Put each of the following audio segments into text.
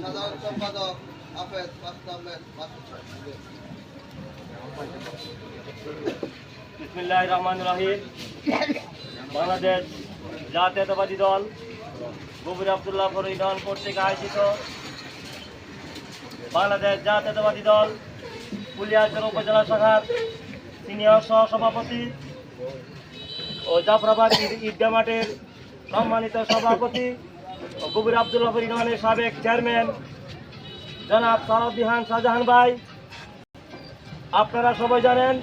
সাধারণ সম্পাদক হাফেজ বিসমিল্লাহির রহমানির রহিম। বাংলাদেশ জাতীয়তাবাদী দল গভীর আব্দুল্লাহপুর ইউনিয়ন কর্তৃক আয়োজিত বাংলাদেশ জাতীয়তাবাদী দল কুলিয়াচর উপজেলা শাখার সিনিয়র সহসভাপতি ও জাফরাবাদ ঈদগাহ মাঠের সম্মানিত সভাপতি ও গভীর আব্দুল্লাহপুর ইউনিয়নের সাবেক চেয়ারম্যান জনাব সালাউদ্দিন শাহজাহান ভাই, আপনারা সবাই জানেন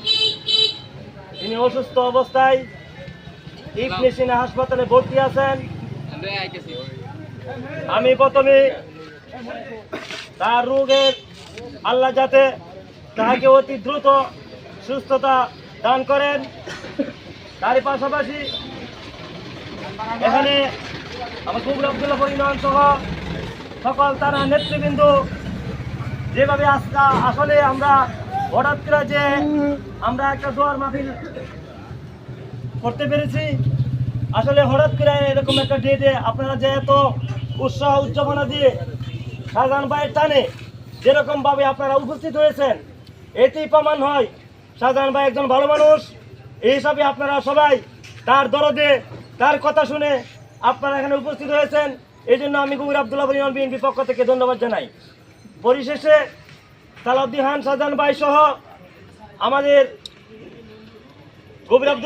তিনি অসুস্থ অবস্থায় ইবনে সিনা হাসপাতালে ভর্তি আছেন। আমি প্রথমে তার রোগের আল্লাহ যাতে তাকে অতি দ্রুত সুস্থতা দান করেন। তারই পাশাপাশি এখানে আমার গভীর আব্দুল্লাহপুর ইউনিয়ন সহ সকল তারা নেতৃবৃন্দ যেভাবে আসলে আমরা হঠাৎ করে যে আমরা একটা দোয়ার মাহফিল করতে পেরেছি, আসলে হঠাৎ করে এরকম একটা ডেটে আপনারা যে এত উৎসাহ উদযাপনা দিয়ে শাহজাহান ভাইয়ের টানে যেরকমভাবে আপনারা উপস্থিত হয়েছেন, এতেই প্রমাণ হয় শাহজাহান ভাই একজন ভালো মানুষ। এই হিসাবে আপনারা সবাই তার দরদে তার কথা শুনে আপনারা এখানে উপস্থিত হয়েছেন, এই জন্য আমি গভীর আব্দুল্লাহপুর ইউনিয়ন বিএনপির পক্ষ থেকে ধন্যবাদ জানাই। পরিশেষে সালাউদ্দিন শাহজাহান ভাই সহ আমাদের গভীর